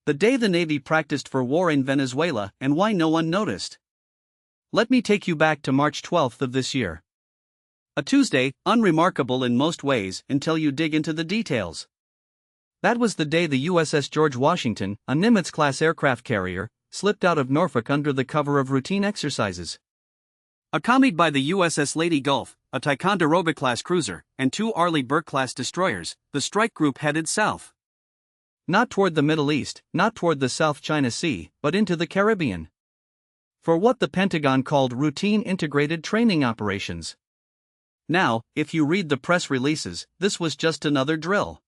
The day the Navy practiced for war in Venezuela and why no one noticed. Let me take you back to March 12th of this year. A Tuesday, unremarkable in most ways until you dig into the details. That was the day the USS George Washington, a Nimitz-class aircraft carrier, slipped out of Norfolk under the cover of routine exercises. Accompanied by the USS Lady Gulf, a Ticonderoga-class cruiser, and two Arleigh Burke-class destroyers, the strike group headed south. Not toward the Middle East, not toward the South China Sea, but into the Caribbean. For what the Pentagon called routine integrated training operations. Now, if you read the press releases, this was just another drill.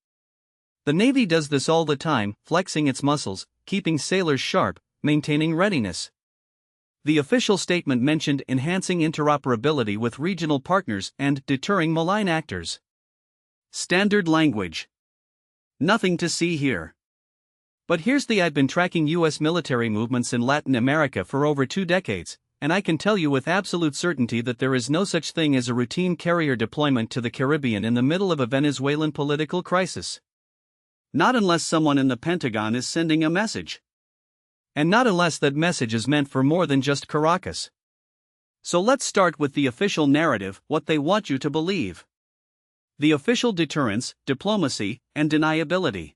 The Navy does this all the time, flexing its muscles, keeping sailors sharp, maintaining readiness. The official statement mentioned enhancing interoperability with regional partners and deterring malign actors. Standard language. Nothing to see here. But here's the I've been tracking U.S. military movements in Latin America for over 2 decades, and I can tell you with absolute certainty that there is no such thing as a routine carrier deployment to the Caribbean in the middle of a Venezuelan political crisis. Not unless someone in the Pentagon is sending a message. And not unless that message is meant for more than just Caracas. So let's start with the official narrative, what they want you to believe. The official deterrence, diplomacy, and deniability.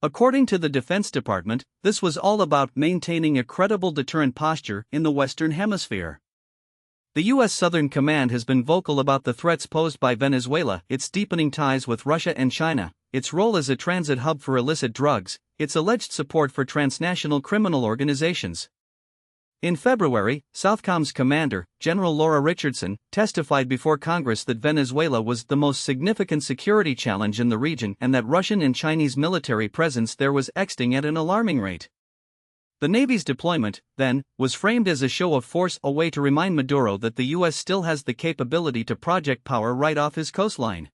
According to the Defense Department, this was all about maintaining a credible deterrent posture in the Western Hemisphere. The U.S. Southern Command has been vocal about the threats posed by Venezuela, its deepening ties with Russia and China, its role as a transit hub for illicit drugs, its alleged support for transnational criminal organizations. In February, Southcom's commander, General Laura Richardson, testified before Congress that Venezuela was the most significant security challenge in the region and that Russian and Chinese military presence there was extending at an alarming rate. The Navy's deployment, then, was framed as a show of force, a way to remind Maduro that the U.S. still has the capability to project power right off his coastline.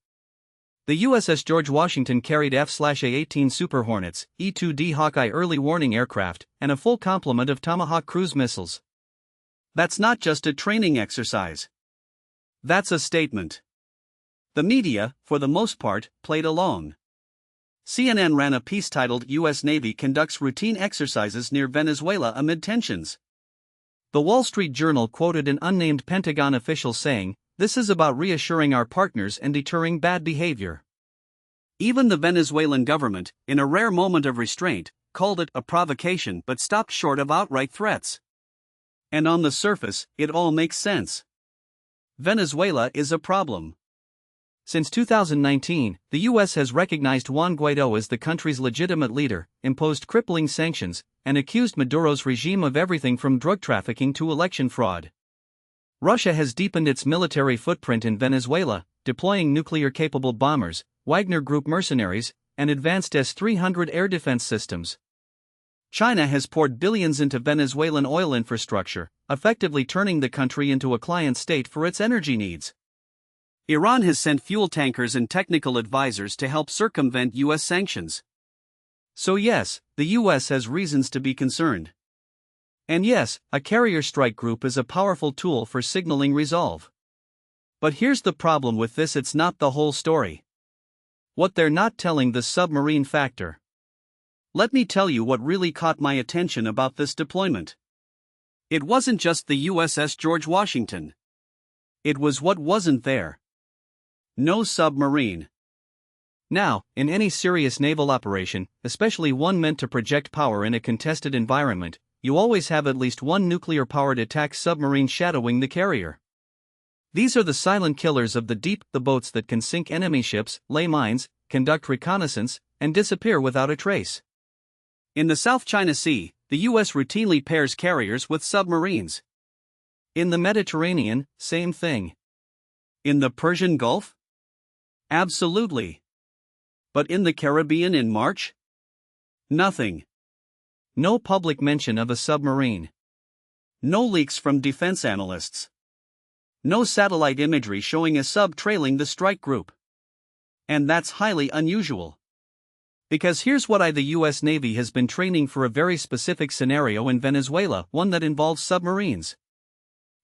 The USS George Washington carried F/A-18 Super Hornets, E-2D Hawkeye early warning aircraft, and a full complement of Tomahawk cruise missiles. That's not just a training exercise. That's a statement. The media, for the most part, played along. CNN ran a piece titled U.S. Navy Conducts Routine Exercises Near Venezuela Amid Tensions. The Wall Street Journal quoted an unnamed Pentagon official saying, "This is about reassuring our partners and deterring bad behavior." Even the Venezuelan government, in a rare moment of restraint, called it a provocation but stopped short of outright threats. And on the surface, it all makes sense. Venezuela is a problem. Since 2019, the U.S. has recognized Juan Guaidó as the country's legitimate leader, imposed crippling sanctions, and accused Maduro's regime of everything from drug trafficking to election fraud. Russia has deepened its military footprint in Venezuela, deploying nuclear-capable bombers, Wagner Group mercenaries, and advanced S-300 air defense systems. China has poured billions into Venezuelan oil infrastructure, effectively turning the country into a client state for its energy needs. Iran has sent fuel tankers and technical advisors to help circumvent U.S. sanctions. So yes, the U.S. has reasons to be concerned. And yes, a carrier strike group is a powerful tool for signaling resolve. But here's the problem with this: it's not the whole story. What they're not telling: the submarine factor. Let me tell you what really caught my attention about this deployment. It wasn't just the USS George Washington. It was what wasn't there. No submarine. Now, in any serious naval operation, especially one meant to project power in a contested environment, you always have at least one nuclear-powered attack submarine shadowing the carrier. These are the silent killers of the deep, the boats that can sink enemy ships, lay mines, conduct reconnaissance, and disappear without a trace. In the South China Sea, the U.S. routinely pairs carriers with submarines. In the Mediterranean, same thing. In the Persian Gulf? Absolutely. But in the Caribbean in March? Nothing. No public mention of a submarine. No leaks from defense analysts. No satellite imagery showing a sub trailing the strike group. And that's highly unusual. Because here's what the U.S. Navy has been training for: a very specific scenario in Venezuela, one that involves submarines.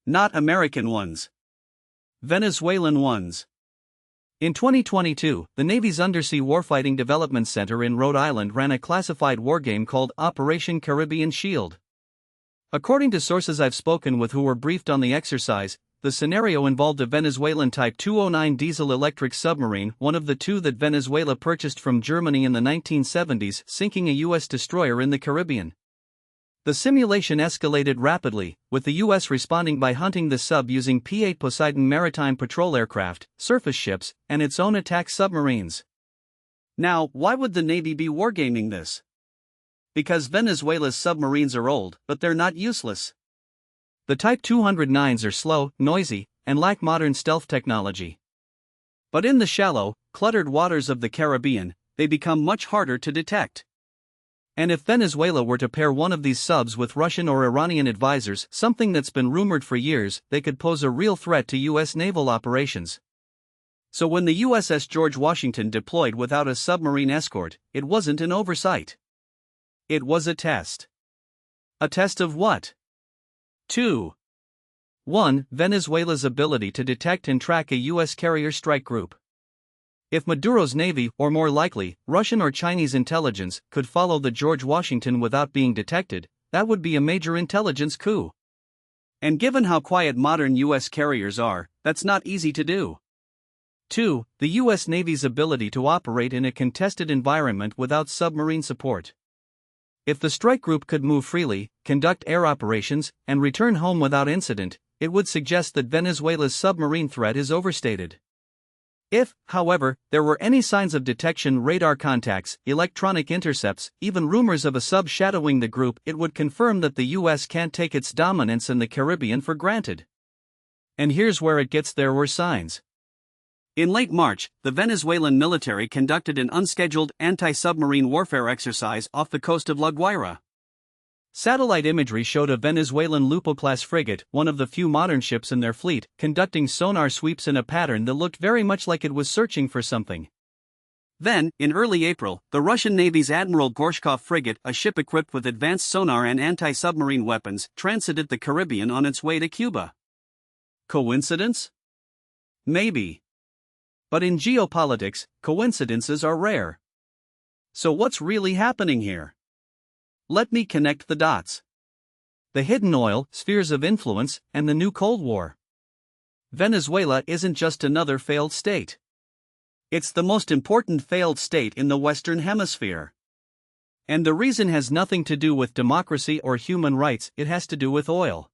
Not American ones. Venezuelan ones. In 2022, the Navy's Undersea Warfighting Development Center in Rhode Island ran a classified wargame called Operation Caribbean Shield. According to sources I've spoken with who were briefed on the exercise, the scenario involved a Venezuelan Type 209 diesel-electric submarine, one of the two that Venezuela purchased from Germany in the 1970s, sinking a U.S. destroyer in the Caribbean. The simulation escalated rapidly, with the U.S. responding by hunting the sub using P-8 Poseidon maritime patrol aircraft, surface ships, and its own attack submarines. Now, why would the Navy be wargaming this? Because Venezuela's submarines are old, but they're not useless. The Type 209s are slow, noisy, and lack modern stealth technology. But in the shallow, cluttered waters of the Caribbean, they become much harder to detect. And if Venezuela were to pair one of these subs with Russian or Iranian advisors, something that's been rumored for years, they could pose a real threat to U.S. naval operations. So when the USS George Washington deployed without a submarine escort, it wasn't an oversight. It was a test. A test of what? 2. 1. Venezuela's ability to detect and track a U.S. carrier strike group. If Maduro's Navy, or more likely, Russian or Chinese intelligence, could follow the George Washington without being detected, that would be a major intelligence coup. And given how quiet modern U.S. carriers are, that's not easy to do. 2. The U.S. Navy's ability to operate in a contested environment without submarine support. If the strike group could move freely, conduct air operations, and return home without incident, it would suggest that Venezuela's submarine threat is overstated. If, however, there were any signs of detection, radar contacts, electronic intercepts, even rumors of a sub shadowing the group, it would confirm that the U.S. can't take its dominance in the Caribbean for granted. And here's where it gets: there were signs. In late March, the Venezuelan military conducted an unscheduled anti-submarine warfare exercise off the coast of La Guaira. Satellite imagery showed a Venezuelan Lupo-class frigate, one of the few modern ships in their fleet, conducting sonar sweeps in a pattern that looked very much like it was searching for something. Then, in early April, the Russian Navy's Admiral Gorshkov frigate, a ship equipped with advanced sonar and anti-submarine weapons, transited the Caribbean on its way to Cuba. Coincidence? Maybe. But in geopolitics, coincidences are rare. So what's really happening here? Let me connect the dots. The hidden oil, spheres of influence, and the new Cold War. Venezuela isn't just another failed state. It's the most important failed state in the Western Hemisphere. And the reason has nothing to do with democracy or human rights, it has to do with oil.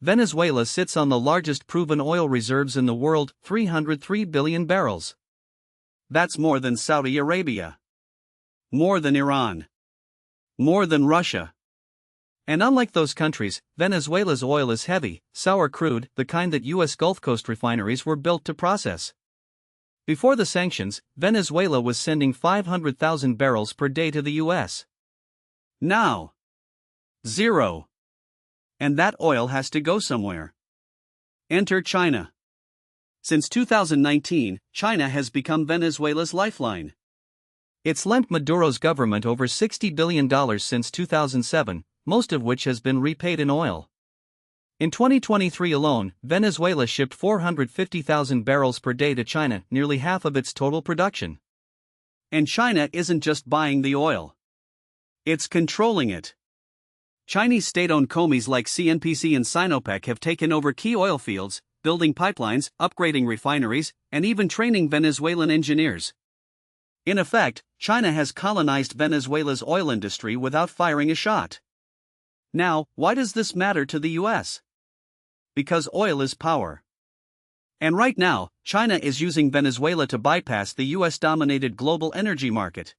Venezuela sits on the largest proven oil reserves in the world, 303 billion barrels. That's more than Saudi Arabia. More than Iran. More than Russia. And unlike those countries, Venezuela's oil is heavy, sour crude, the kind that U.S. Gulf Coast refineries were built to process. Before the sanctions, Venezuela was sending 500,000 barrels per day to the U.S. Now, zero. And that oil has to go somewhere. Enter China. Since 2019, China has become Venezuela's lifeline. It's lent Maduro's government over $60 billion since 2007, most of which has been repaid in oil. In 2023 alone, Venezuela shipped 450,000 barrels per day to China, nearly half of its total production. And China isn't just buying the oil. It's controlling it. Chinese state-owned companies like CNPC and Sinopec have taken over key oil fields, building pipelines, upgrading refineries, and even training Venezuelan engineers. In effect, China has colonized Venezuela's oil industry without firing a shot. Now, why does this matter to the US? Because oil is power. And right now, China is using Venezuela to bypass the US-dominated global energy market.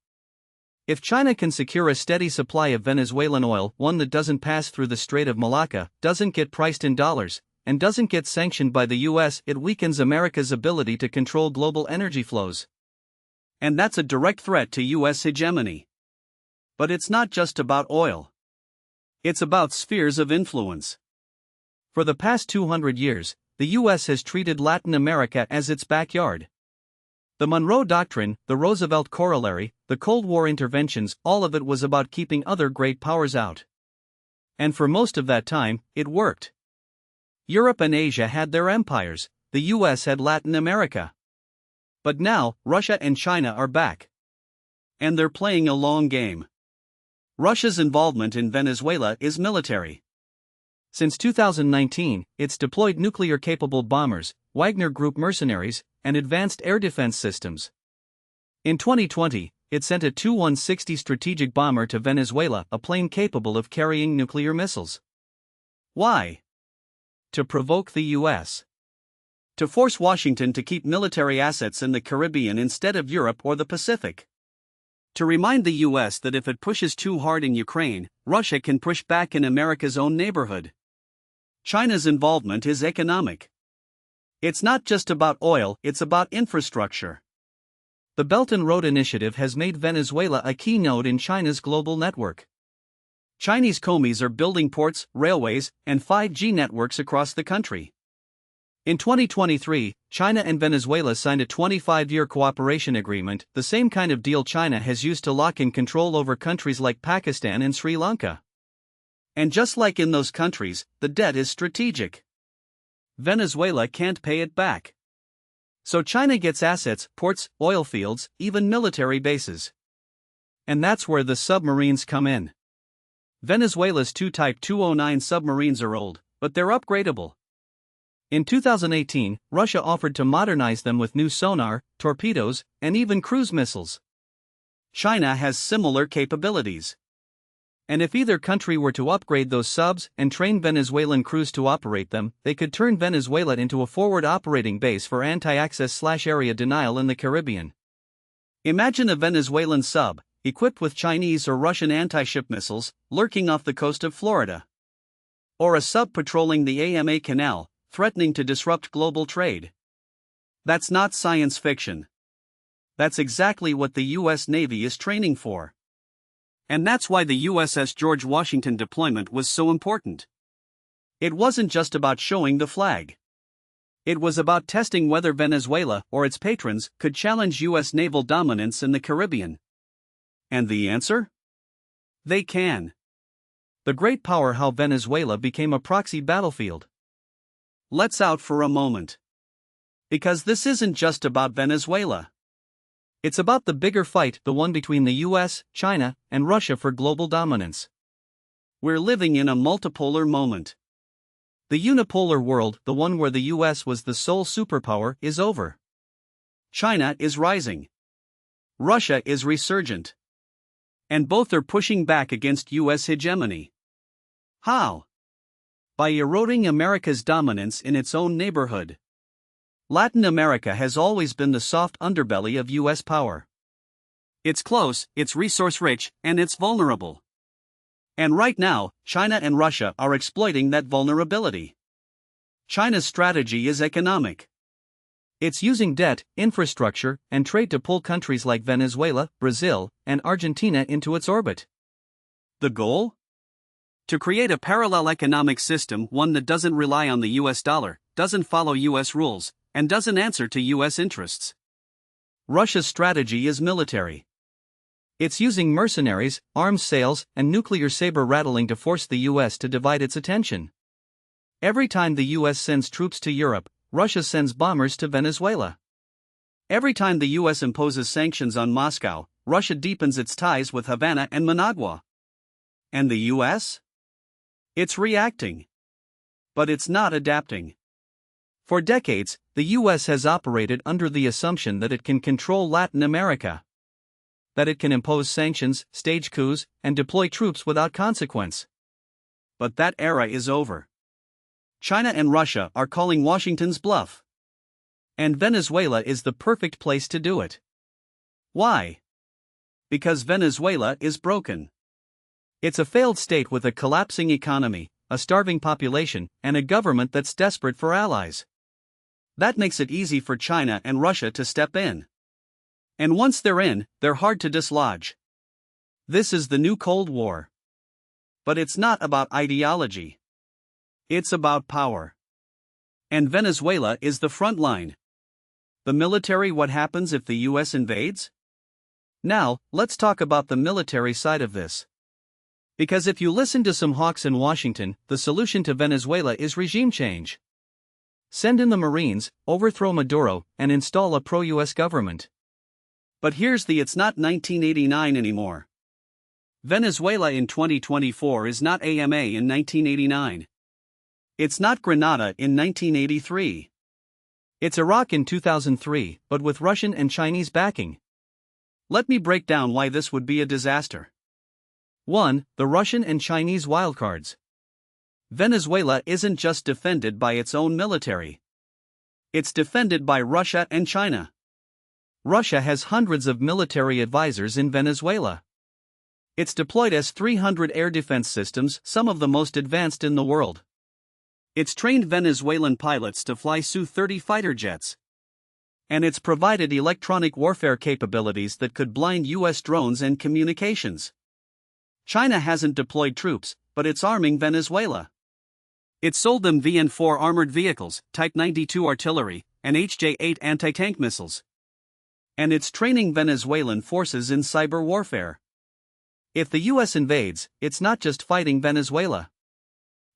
If China can secure a steady supply of Venezuelan oil, one that doesn't pass through the Strait of Malacca, doesn't get priced in dollars, and doesn't get sanctioned by the US, it weakens America's ability to control global energy flows. And that's a direct threat to US hegemony. But it's not just about oil. It's about spheres of influence. For the past 200 years, the US has treated Latin America as its backyard. The Monroe Doctrine, the Roosevelt Corollary, the Cold War interventions, all of it was about keeping other great powers out. And for most of that time, it worked. Europe and Asia had their empires, the US had Latin America. But now, Russia and China are back. And they're playing a long game. Russia's involvement in Venezuela is military. Since 2019, it's deployed nuclear-capable bombers, Wagner Group mercenaries, and advanced air defense systems. In 2020, it sent a Tu-160 strategic bomber to Venezuela, a plane capable of carrying nuclear missiles. Why? To provoke the U.S. To force Washington to keep military assets in the Caribbean instead of Europe or the Pacific. To remind the U.S. that if it pushes too hard in Ukraine, Russia can push back in America's own neighborhood. China's involvement is economic. It's not just about oil, it's about infrastructure. The Belt and Road Initiative has made Venezuela a key node in China's global network. Chinese commies are building ports, railways, and 5G networks across the country. In 2023, China and Venezuela signed a 25-year cooperation agreement, the same kind of deal China has used to lock in control over countries like Pakistan and Sri Lanka. And just like in those countries, the debt is strategic. Venezuela can't pay it back. So China gets assets, ports, oil fields, even military bases. And that's where the submarines come in. Venezuela's two Type 209 submarines are old, but they're upgradable. In 2018, Russia offered to modernize them with new sonar, torpedoes, and even cruise missiles. China has similar capabilities. And if either country were to upgrade those subs and train Venezuelan crews to operate them, they could turn Venezuela into a forward operating base for anti-access/area denial in the Caribbean. Imagine a Venezuelan sub, equipped with Chinese or Russian anti-ship missiles, lurking off the coast of Florida. Or a sub patrolling the AMA Canal, threatening to disrupt global trade. That's not science fiction. That's exactly what the U.S. Navy is training for. And that's why the USS George Washington deployment was so important. It wasn't just about showing the flag. It was about testing whether Venezuela or its patrons could challenge U.S. naval dominance in the Caribbean. And the answer? They can. The great power how Venezuela became a proxy battlefield. Let's out for a moment. Because this isn't just about Venezuela. It's about the bigger fight, the one between the US, China, and Russia for global dominance. We're living in a multipolar moment. The unipolar world, the one where the US was the sole superpower, is over. China is rising. Russia is resurgent. And both are pushing back against US hegemony. How? By eroding America's dominance in its own neighborhood. Latin America has always been the soft underbelly of U.S. power. It's close, it's resource-rich, and it's vulnerable. And right now, China and Russia are exploiting that vulnerability. China's strategy is economic. It's using debt, infrastructure, and trade to pull countries like Venezuela, Brazil, and Argentina into its orbit. The goal? To create a parallel economic system, one that doesn't rely on the US dollar, doesn't follow US rules, and doesn't answer to US interests. Russia's strategy is military. It's using mercenaries, arms sales, and nuclear saber-rattling to force the US to divide its attention. Every time the US sends troops to Europe, Russia sends bombers to Venezuela. Every time the US imposes sanctions on Moscow, Russia deepens its ties with Havana and Managua. And the US? It's reacting. But it's not adapting. For decades, the US has operated under the assumption that it can control Latin America. That it can impose sanctions, stage coups, and deploy troops without consequence. But that era is over. China and Russia are calling Washington's bluff. And Venezuela is the perfect place to do it. Why? Because Venezuela is broken. It's a failed state with a collapsing economy, a starving population, and a government that's desperate for allies. That makes it easy for China and Russia to step in. And once they're in, they're hard to dislodge. This is the new Cold War. But it's not about ideology. It's about power. And Venezuela is the front line. The military, what happens if the US invades? Now, let's talk about the military side of this. Because if you listen to some hawks in Washington, the solution to Venezuela is regime change. Send in the Marines, overthrow Maduro, and install a pro-US government. But here's the it's not 1989 anymore. Venezuela in 2024 is not AMA in 1989. It's not Grenada in 1983. It's Iraq in 2003, but with Russian and Chinese backing. Let me break down why this would be a disaster. 1. The Russian and Chinese wildcards. Venezuela isn't just defended by its own military. It's defended by Russia and China. Russia has hundreds of military advisors in Venezuela. It's deployed S-300 air defense systems, some of the most advanced in the world. It's trained Venezuelan pilots to fly Su-30 fighter jets. And it's provided electronic warfare capabilities that could blind US drones and communications. China hasn't deployed troops, but it's arming Venezuela. It sold them VN-4 armored vehicles, Type 92 artillery, and HJ-8 anti-tank missiles. And it's training Venezuelan forces in cyber warfare. If the US invades, it's not just fighting Venezuela.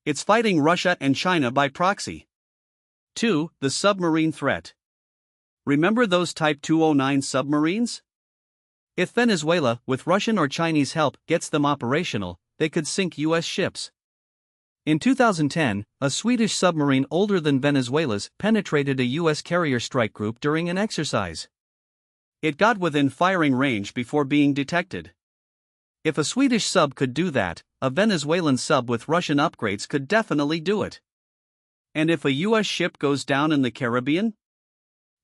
It's fighting Russia and China by proxy. 2. The submarine threat. Remember those Type 209 submarines? If Venezuela, with Russian or Chinese help, gets them operational, they could sink US ships. In 2010, a Swedish submarine older than Venezuela's penetrated a US carrier strike group during an exercise. It got within firing range before being detected. If a Swedish sub could do that, a Venezuelan sub with Russian upgrades could definitely do it. And if a US ship goes down in the Caribbean?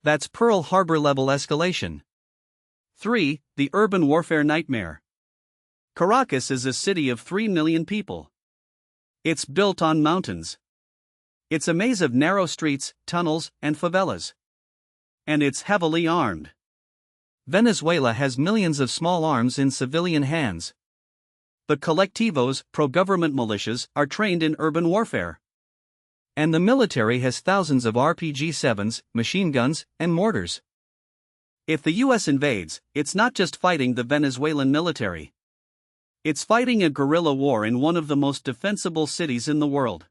That's Pearl Harbor level escalation. 3. The urban warfare nightmare. Caracas is a city of 3 million people. It's built on mountains. It's a maze of narrow streets, tunnels, and favelas. And it's heavily armed. Venezuela has millions of small arms in civilian hands. The colectivos, pro-government militias, are trained in urban warfare. And the military has thousands of RPG-7s, machine guns, and mortars. If the US invades, it's not just fighting the Venezuelan military. It's fighting a guerrilla war in one of the most defensible cities in the world.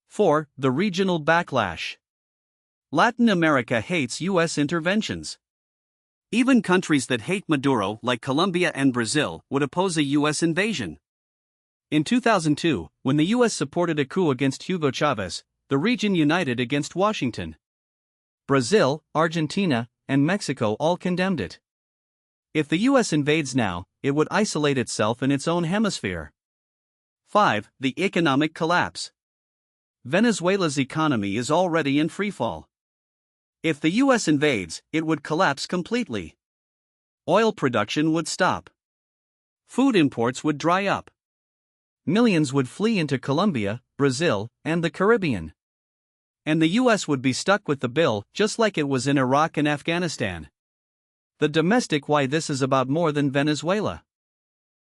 4. The regional backlash. Latin America hates US interventions. Even countries that hate Maduro, like Colombia and Brazil, would oppose a US invasion. In 2002, when the US supported a coup against Hugo Chavez, the region united against Washington. Brazil, Argentina, and Mexico all condemned it. If the US invades now, it would isolate itself in its own hemisphere. 5. The economic collapse. Venezuela's economy is already in freefall. If the US invades, it would collapse completely. Oil production would stop. Food imports would dry up. Millions would flee into Colombia, Brazil, and the Caribbean. And the US would be stuck with the bill, just like it was in Iraq and Afghanistan. The domestic why this is about more than Venezuela.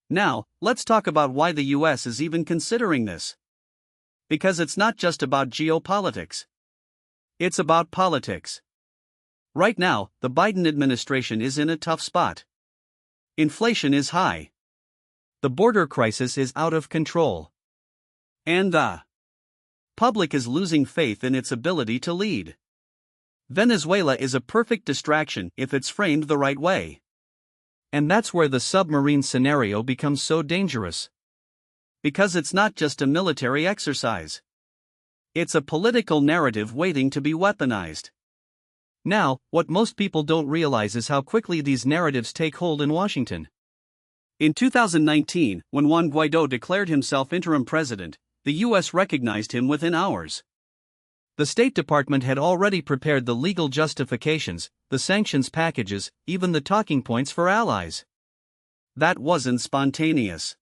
Now, let's talk about why the US is even considering this. Because it's not just about geopolitics. It's about politics. Right now, the Biden administration is in a tough spot. Inflation is high. The border crisis is out of control. And the public is losing faith in its ability to lead. Venezuela is a perfect distraction if it's framed the right way. And that's where the submarine scenario becomes so dangerous. Because it's not just a military exercise. It's a political narrative waiting to be weaponized. Now, what most people don't realize is how quickly these narratives take hold in Washington. In 2019, when Juan Guaidó declared himself interim president, the US recognized him within hours. The State Department had already prepared the legal justifications, the sanctions packages, even the talking points for allies. That wasn't spontaneous.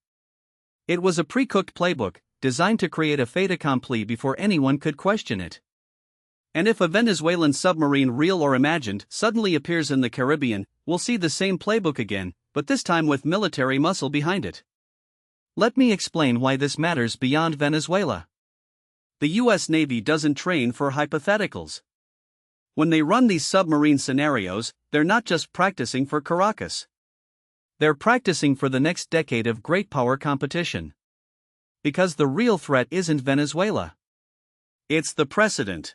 It was a pre-cooked playbook, designed to create a fait accompli before anyone could question it. And if a Venezuelan submarine, real or imagined, suddenly appears in the Caribbean, we'll see the same playbook again, but this time with military muscle behind it. Let me explain why this matters beyond Venezuela. The US Navy doesn't train for hypotheticals. When they run these submarine scenarios, they're not just practicing for Caracas. They're practicing for the next decade of great power competition. Because the real threat isn't Venezuela. It's the precedent.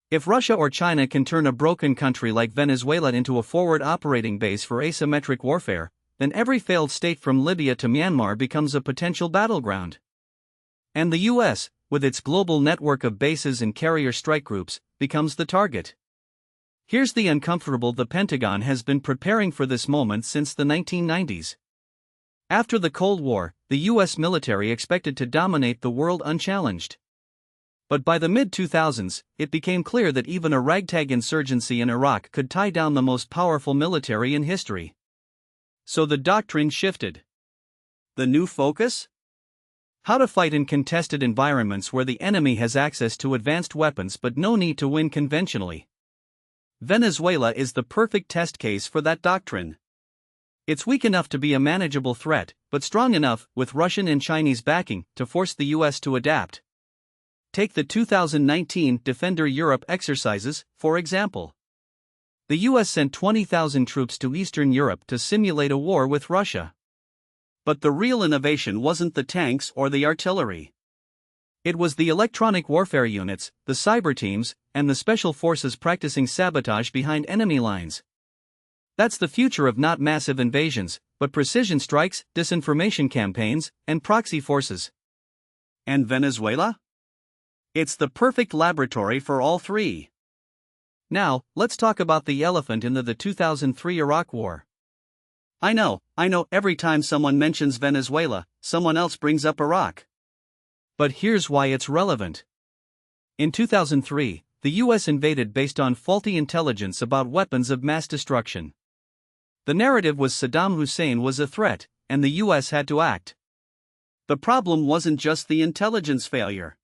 If Russia or China can turn a broken country like Venezuela into a forward operating base for asymmetric warfare, then every failed state from Libya to Myanmar becomes a potential battleground. And the US, with its global network of bases and carrier strike groups, becomes the target. Here's the uncomfortable: the Pentagon has been preparing for this moment since the 1990s. After the Cold War, the US military expected to dominate the world unchallenged. But by the mid-2000s, it became clear that even a ragtag insurgency in Iraq could tie down the most powerful military in history. So the doctrine shifted. The new focus? How to fight in contested environments where the enemy has access to advanced weapons but no need to win conventionally. Venezuela is the perfect test case for that doctrine. It's weak enough to be a manageable threat, but strong enough, with Russian and Chinese backing, to force the US to adapt. Take the 2019 Defender Europe exercises, for example. The US sent 20,000 troops to Eastern Europe to simulate a war with Russia. But the real innovation wasn't the tanks or the artillery. It was the electronic warfare units, the cyber teams, and the special forces practicing sabotage behind enemy lines. That's the future of not massive invasions, but precision strikes, disinformation campaigns, and proxy forces. And Venezuela? It's the perfect laboratory for all three. Now, let's talk about the elephant in the 2003 Iraq War. I know, every time someone mentions Venezuela, someone else brings up Iraq. But here's why it's relevant. In 2003, the US invaded based on faulty intelligence about weapons of mass destruction. The narrative was Saddam Hussein was a threat, and the US had to act. The problem wasn't just the intelligence failure.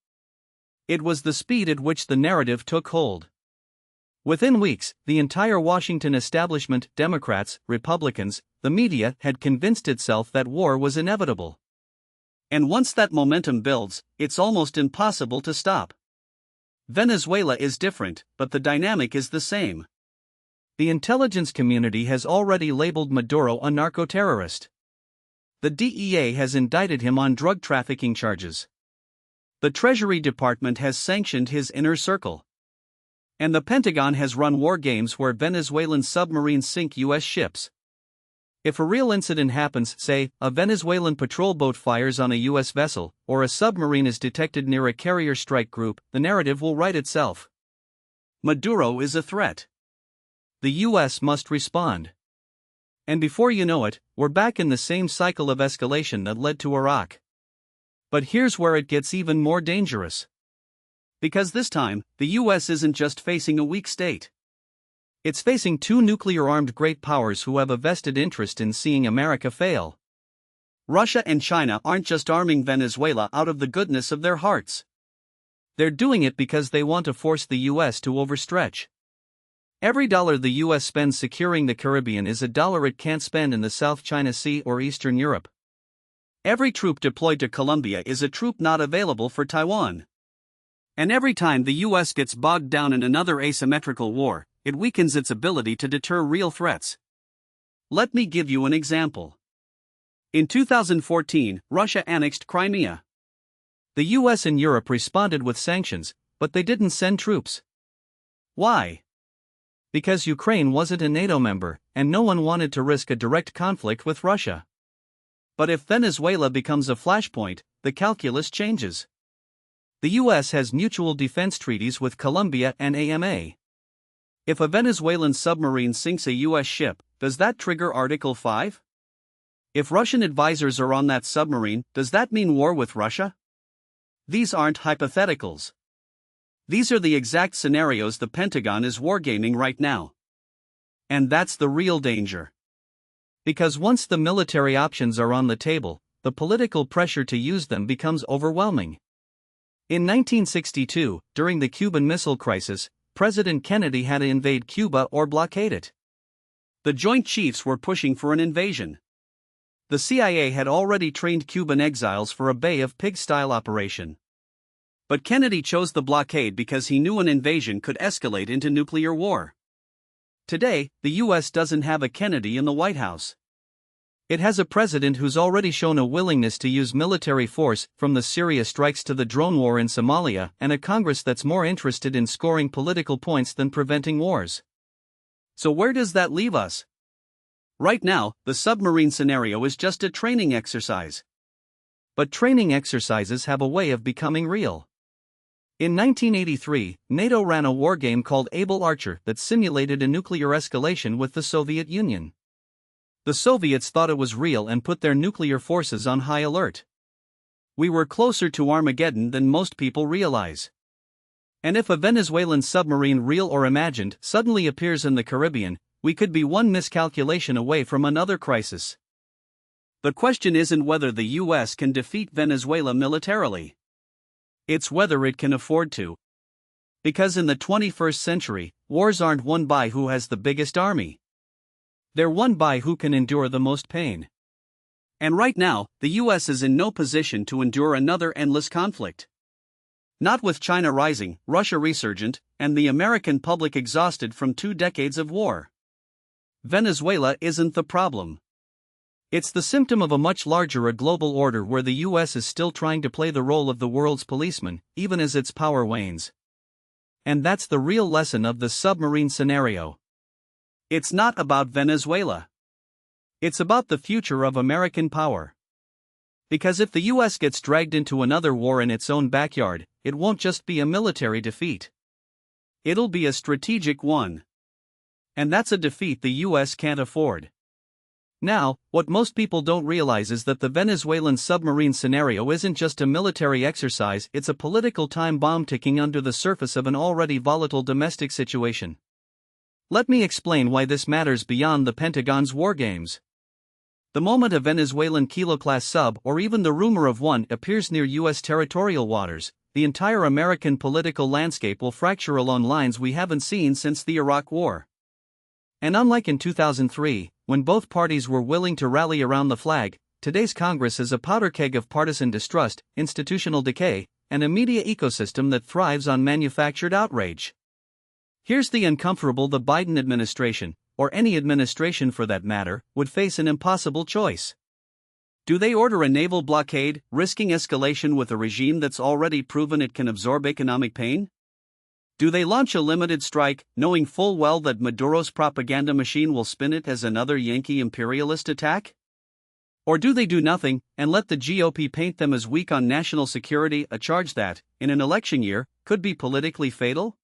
It was the speed at which the narrative took hold. Within weeks, the entire Washington establishment, Democrats, Republicans, the media, had convinced itself that war was inevitable. And once that momentum builds, it's almost impossible to stop. Venezuela is different, but the dynamic is the same. The intelligence community has already labeled Maduro a narco-terrorist. The DEA has indicted him on drug trafficking charges. The Treasury Department has sanctioned his inner circle. And the Pentagon has run war games where Venezuelan submarines sink US ships. If a real incident happens, say, a Venezuelan patrol boat fires on a US vessel, or a submarine is detected near a carrier strike group, the narrative will write itself. Maduro is a threat. The US must respond. And before you know it, we're back in the same cycle of escalation that led to Iraq. But here's where it gets even more dangerous. Because this time, the US isn't just facing a weak state. It's facing two nuclear-armed great powers who have a vested interest in seeing America fail. Russia and China aren't just arming Venezuela out of the goodness of their hearts. They're doing it because they want to force the US to overstretch. Every dollar the US spends securing the Caribbean is a dollar it can't spend in the South China Sea or Eastern Europe. Every troop deployed to Colombia is a troop not available for Taiwan. And every time the US gets bogged down in another asymmetrical war, it weakens its ability to deter real threats. Let me give you an example. In 2014, Russia annexed Crimea. The US and Europe responded with sanctions, but they didn't send troops. Why? Because Ukraine wasn't a NATO member, and no one wanted to risk a direct conflict with Russia. But if Venezuela becomes a flashpoint, the calculus changes. The US has mutual defense treaties with Colombia and AMA. If a Venezuelan submarine sinks a US ship, does that trigger Article 5? If Russian advisors are on that submarine, does that mean war with Russia? These aren't hypotheticals. These are the exact scenarios the Pentagon is wargaming right now. And that's the real danger. Because once the military options are on the table, the political pressure to use them becomes overwhelming. In 1962, during the Cuban Missile Crisis, President Kennedy had to invade Cuba or blockade it. The Joint Chiefs were pushing for an invasion. The CIA had already trained Cuban exiles for a Bay of Pigs-style operation. But Kennedy chose the blockade because he knew an invasion could escalate into nuclear war. Today, the US doesn't have a Kennedy in the White House. It has a president who's already shown a willingness to use military force, from the Syria strikes to the drone war in Somalia, and a Congress that's more interested in scoring political points than preventing wars. So where does that leave us? Right now, the submarine scenario is just a training exercise. But training exercises have a way of becoming real. In 1983, NATO ran a war game called Able Archer that simulated a nuclear escalation with the Soviet Union. The Soviets thought it was real and put their nuclear forces on high alert. We were closer to Armageddon than most people realize. And if a Venezuelan submarine, real or imagined, suddenly appears in the Caribbean, we could be one miscalculation away from another crisis. The question isn't whether the US can defeat Venezuela militarily. It's whether it can afford to. Because in the 21st century, wars aren't won by who has the biggest army. They're won by who can endure the most pain. And right now, the US is in no position to endure another endless conflict. Not with China rising, Russia resurgent, and the American public exhausted from 2 decades of war. Venezuela isn't the problem. It's the symptom of a much larger global order where the US is still trying to play the role of the world's policeman, even as its power wanes. And that's the real lesson of the submarine scenario. It's not about Venezuela. It's about the future of American power. Because if the US gets dragged into another war in its own backyard, it won't just be a military defeat. It'll be a strategic one. And that's a defeat the US can't afford. Now, what most people don't realize is that the Venezuelan submarine scenario isn't just a military exercise, it's a political time bomb ticking under the surface of an already volatile domestic situation. Let me explain why this matters beyond the Pentagon's war games. The moment a Venezuelan Kilo-class sub, or even the rumor of one, appears near US territorial waters, the entire American political landscape will fracture along lines we haven't seen since the Iraq War. And unlike in 2003, when both parties were willing to rally around the flag, today's Congress is a powder keg of partisan distrust, institutional decay, and a media ecosystem that thrives on manufactured outrage. Here's the uncomfortable: the Biden administration, or any administration for that matter, would face an impossible choice. Do they order a naval blockade, risking escalation with a regime that's already proven it can absorb economic pain? Do they launch a limited strike, knowing full well that Maduro's propaganda machine will spin it as another Yankee imperialist attack? Or do they do nothing, and let the GOP paint them as weak on national security, a charge that, in an election year, could be politically fatal?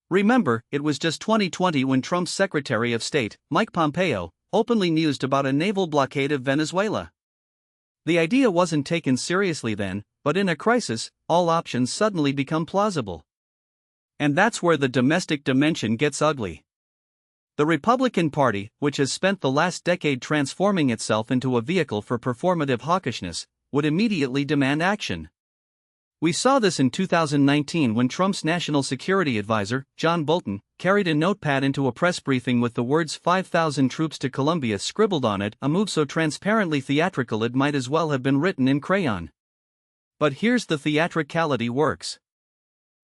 Remember, it was just 2020 when Trump's Secretary of State, Mike Pompeo, openly mused about a naval blockade of Venezuela. The idea wasn't taken seriously then, but in a crisis, all options suddenly become plausible. And that's where the domestic dimension gets ugly. The Republican Party, which has spent the last decade transforming itself into a vehicle for performative hawkishness, would immediately demand action. We saw this in 2019 when Trump's national security advisor, John Bolton, carried a notepad into a press briefing with the words 5,000 troops to Colombia scribbled on it, a move so transparently theatrical it might as well have been written in crayon. But here's the theatricality works.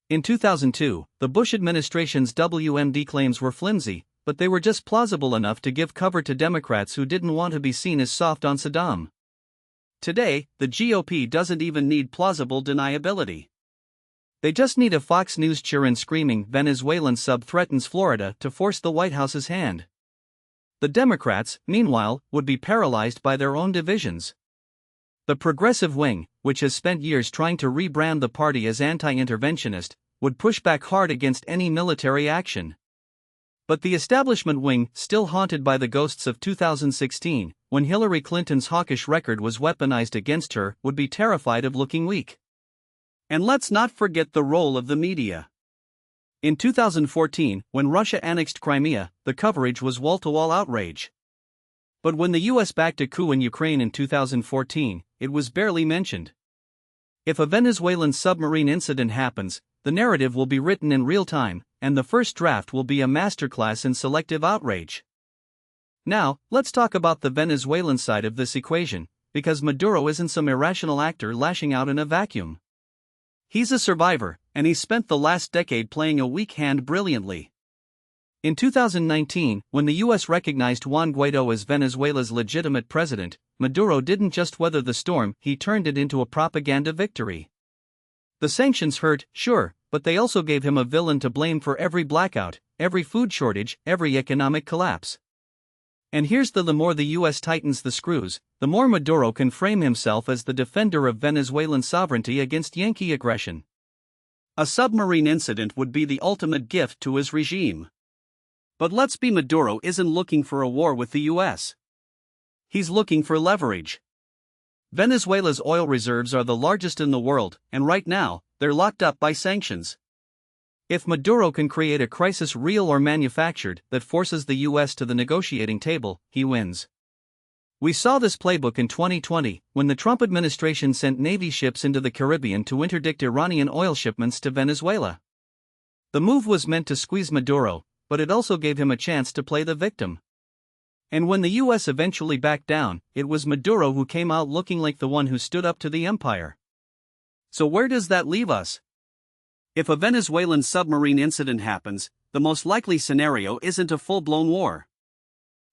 In 2002, the Bush administration's WMD claims were flimsy, but they were just plausible enough to give cover to Democrats who didn't want to be seen as soft on Saddam. Today, the GOP doesn't even need plausible deniability. They just need a Fox News cheer-in screaming Venezuelan sub threatens Florida to force the White House's hand. The Democrats, meanwhile, would be paralyzed by their own divisions. The progressive wing, which has spent years trying to rebrand the party as anti-interventionist, would push back hard against any military action. But the establishment wing, still haunted by the ghosts of 2016, when Hillary Clinton's hawkish record was weaponized against her, would be terrified of looking weak. And let's not forget the role of the media. In 2014, when Russia annexed Crimea, the coverage was wall-to-wall outrage. But when the US backed a coup in Ukraine in 2014, it was barely mentioned. If a Venezuelan submarine incident happens, the narrative will be written in real time, and the first draft will be a masterclass in selective outrage. Now, let's talk about the Venezuelan side of this equation, because Maduro isn't some irrational actor lashing out in a vacuum. He's a survivor, and he's spent the last decade playing a weak hand brilliantly. In 2019, when the US recognized Juan Guaido as Venezuela's legitimate president, Maduro didn't just weather the storm, he turned it into a propaganda victory. The sanctions hurt, sure, but they also gave him a villain to blame for every blackout, every food shortage, every economic collapse. And here's the more the US tightens the screws, the more Maduro can frame himself as the defender of Venezuelan sovereignty against Yankee aggression. A submarine incident would be the ultimate gift to his regime. But let's be Maduro isn't looking for a war with the US. He's looking for leverage. Venezuela's oil reserves are the largest in the world, and right now, they're locked up by sanctions. If Maduro can create a crisis, real or manufactured, that forces the US to the negotiating table, he wins. We saw this playbook in 2020, when the Trump administration sent Navy ships into the Caribbean to interdict Iranian oil shipments to Venezuela. The move was meant to squeeze Maduro, but it also gave him a chance to play the victim. And when the US eventually backed down, it was Maduro who came out looking like the one who stood up to the empire. So where does that leave us? If a Venezuelan submarine incident happens, the most likely scenario isn't a full-blown war.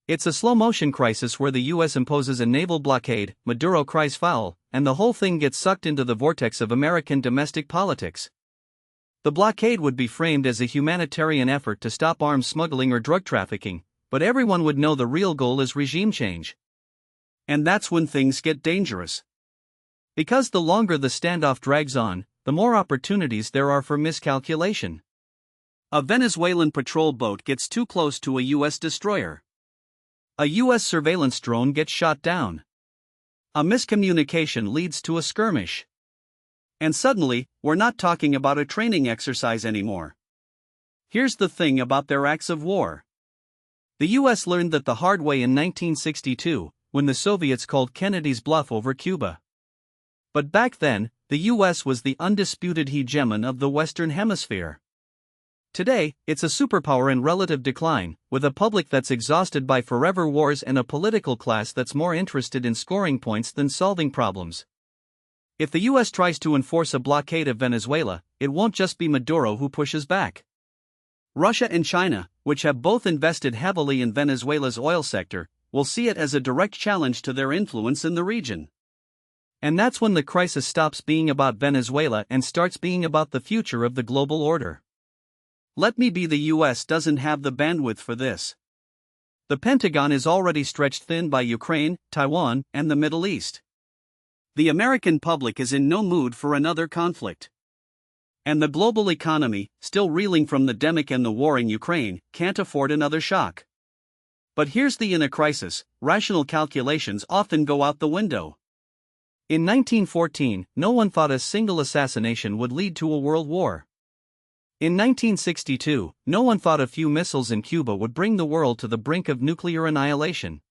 It's a slow-motion crisis where the US imposes a naval blockade, Maduro cries foul, and the whole thing gets sucked into the vortex of American domestic politics. The blockade would be framed as a humanitarian effort to stop arms smuggling or drug trafficking, but everyone would know the real goal is regime change. And that's when things get dangerous. Because the longer the standoff drags on, the more opportunities there are for miscalculation. A Venezuelan patrol boat gets too close to a US destroyer. A US surveillance drone gets shot down. A miscommunication leads to a skirmish. And suddenly, we're not talking about a training exercise anymore. Here's the thing about their acts of war. The US learned that the hard way in 1962, when the Soviets called Kennedy's bluff over Cuba. But back then, the US was the undisputed hegemon of the Western Hemisphere. Today, it's a superpower in relative decline, with a public that's exhausted by forever wars and a political class that's more interested in scoring points than solving problems. If the US tries to enforce a blockade of Venezuela, it won't just be Maduro who pushes back. Russia and China, which have both invested heavily in Venezuela's oil sector, will see it as a direct challenge to their influence in the region. And that's when the crisis stops being about Venezuela and starts being about the future of the global order. Let me be the US doesn't have the bandwidth for this. The Pentagon is already stretched thin by Ukraine, Taiwan, and the Middle East. The American public is in no mood for another conflict. And the global economy, still reeling from the pandemic and the war in Ukraine, can't afford another shock. But here's in a crisis, rational calculations often go out the window. In 1914, no one thought a single assassination would lead to a world war. In 1962, no one thought a few missiles in Cuba would bring the world to the brink of nuclear annihilation.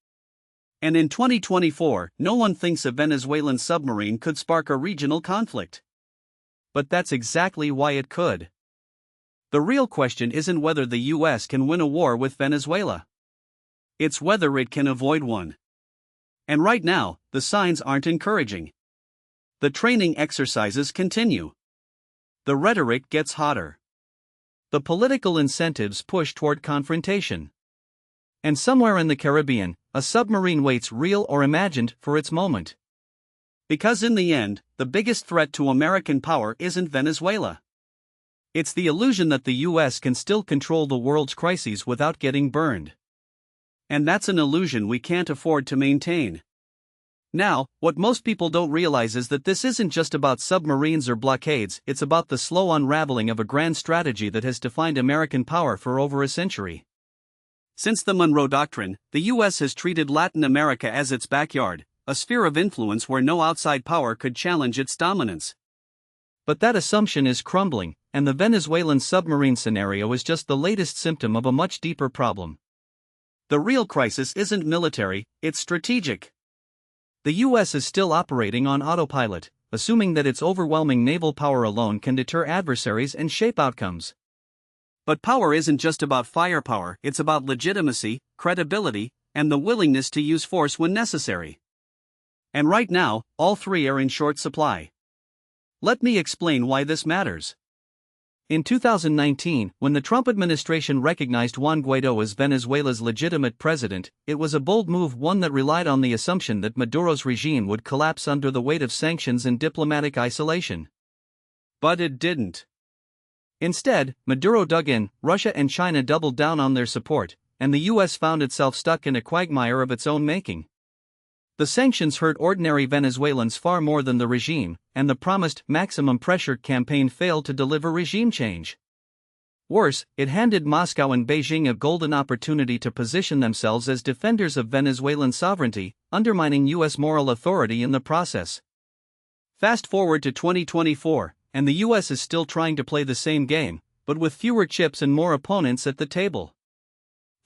And in 2024, no one thinks a Venezuelan submarine could spark a regional conflict. But that's exactly why it could. The real question isn't whether the US can win a war with Venezuela. It's whether it can avoid one. And right now, the signs aren't encouraging. The training exercises continue. The rhetoric gets hotter. The political incentives push toward confrontation. And somewhere in the Caribbean, a submarine waits, real or imagined, for its moment. Because in the end, the biggest threat to American power isn't Venezuela. It's the illusion that the US can still control the world's crises without getting burned. And that's an illusion we can't afford to maintain. Now, what most people don't realize is that this isn't just about submarines or blockades, it's about the slow unraveling of a grand strategy that has defined American power for over a century. Since the Monroe Doctrine, the US has treated Latin America as its backyard, a sphere of influence where no outside power could challenge its dominance. But that assumption is crumbling, and the Venezuelan submarine scenario is just the latest symptom of a much deeper problem. The real crisis isn't military, it's strategic. The US is still operating on autopilot, assuming that its overwhelming naval power alone can deter adversaries and shape outcomes. But power isn't just about firepower, it's about legitimacy, credibility, and the willingness to use force when necessary. And right now, all three are in short supply. Let me explain why this matters. In 2019, when the Trump administration recognized Juan Guaidó as Venezuela's legitimate president, it was a bold move, one that relied on the assumption that Maduro's regime would collapse under the weight of sanctions and diplomatic isolation. But it didn't. Instead, Maduro dug in, Russia and China doubled down on their support, and the US found itself stuck in a quagmire of its own making. The sanctions hurt ordinary Venezuelans far more than the regime, and the promised maximum pressure campaign failed to deliver regime change. Worse, it handed Moscow and Beijing a golden opportunity to position themselves as defenders of Venezuelan sovereignty, undermining US moral authority in the process. Fast forward to 2024, and the US is still trying to play the same game, but with fewer chips and more opponents at the table.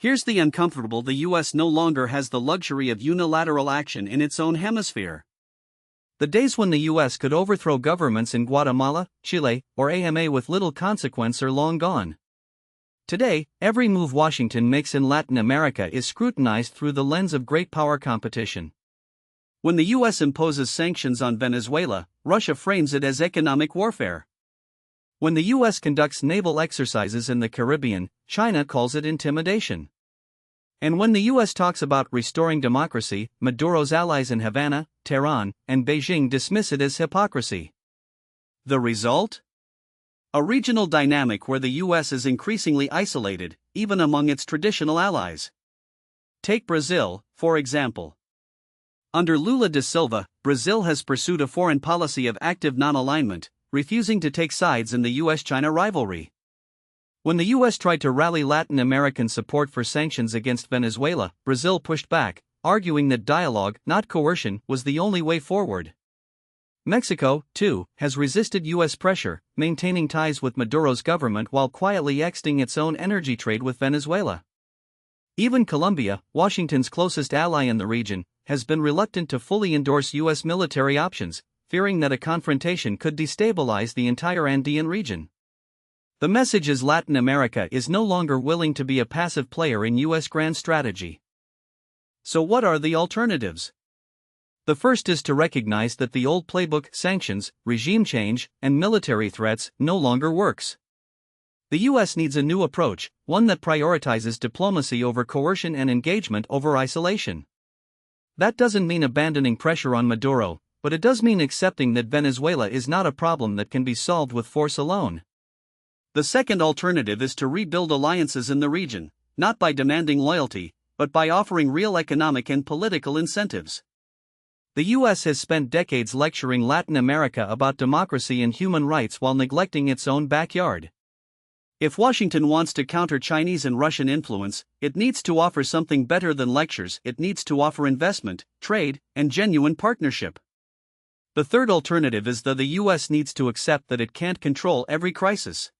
Here's the uncomfortable: the US no longer has the luxury of unilateral action in its own hemisphere. The days when the US could overthrow governments in Guatemala, Chile, or AMA with little consequence are long gone. Today, every move Washington makes in Latin America is scrutinized through the lens of great power competition. When the US imposes sanctions on Venezuela, Russia frames it as economic warfare. When the US conducts naval exercises in the Caribbean, China calls it intimidation. And when the US talks about restoring democracy, Maduro's allies in Havana, Tehran, and Beijing dismiss it as hypocrisy. The result? A regional dynamic where the US is increasingly isolated, even among its traditional allies. Take Brazil, for example. Under Lula da Silva, Brazil has pursued a foreign policy of active non-alignment, refusing to take sides in the US-China rivalry. When the US tried to rally Latin American support for sanctions against Venezuela, Brazil pushed back, arguing that dialogue, not coercion, was the only way forward. Mexico, too, has resisted US pressure, maintaining ties with Maduro's government while quietly exiting its own energy trade with Venezuela. Even Colombia, Washington's closest ally in the region, has been reluctant to fully endorse US military options, fearing that a confrontation could destabilize the entire Andean region. The message is Latin America is no longer willing to be a passive player in US grand strategy. So what are the alternatives? The first is to recognize that the old playbook, sanctions, regime change, and military threats, no longer works. The US needs a new approach, one that prioritizes diplomacy over coercion and engagement over isolation. That doesn't mean abandoning pressure on Maduro, but it does mean accepting that Venezuela is not a problem that can be solved with force alone. The second alternative is to rebuild alliances in the region, not by demanding loyalty, but by offering real economic and political incentives. The US has spent decades lecturing Latin America about democracy and human rights while neglecting its own backyard. If Washington wants to counter Chinese and Russian influence, it needs to offer something better than lectures. It needs to offer investment, trade, and genuine partnership. The third alternative is that the US needs to accept that it can't control every crisis.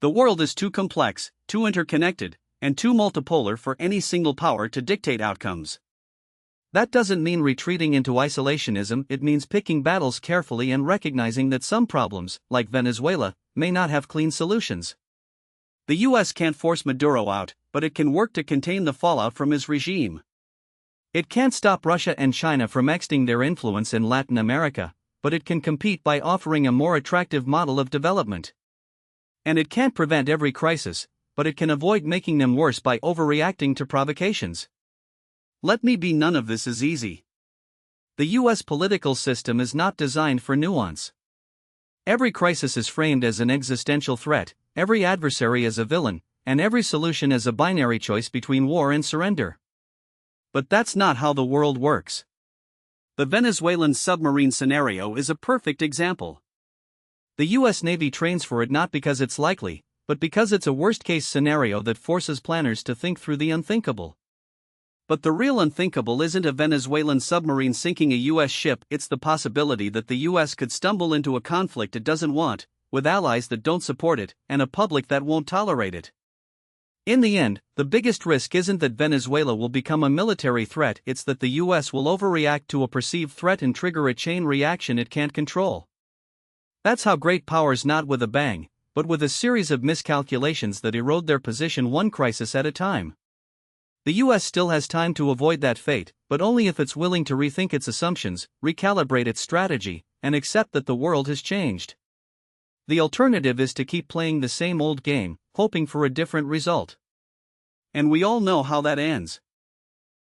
The world is too complex, too interconnected, and too multipolar for any single power to dictate outcomes. That doesn't mean retreating into isolationism, it means picking battles carefully and recognizing that some problems, like Venezuela, may not have clean solutions. The US can't force Maduro out, but it can work to contain the fallout from his regime. It can't stop Russia and China from extending their influence in Latin America, but it can compete by offering a more attractive model of development. And it can't prevent every crisis, but it can avoid making them worse by overreacting to provocations. Let me be, none of this is easy. The US political system is not designed for nuance. Every crisis is framed as an existential threat, every adversary as a villain, and every solution as a binary choice between war and surrender. But that's not how the world works. The Venezuelan submarine scenario is a perfect example. The US Navy trains for it not because it's likely, but because it's a worst-case scenario that forces planners to think through the unthinkable. But the real unthinkable isn't a Venezuelan submarine sinking a US ship, it's the possibility that the US could stumble into a conflict it doesn't want, with allies that don't support it, and a public that won't tolerate it. In the end, the biggest risk isn't that Venezuela will become a military threat, it's that the US will overreact to a perceived threat and trigger a chain reaction it can't control. That's how great powers, not with a bang, but with a series of miscalculations that erode their position one crisis at a time. The US still has time to avoid that fate, but only if it's willing to rethink its assumptions, recalibrate its strategy, and accept that the world has changed. The alternative is to keep playing the same old game, hoping for a different result. And we all know how that ends.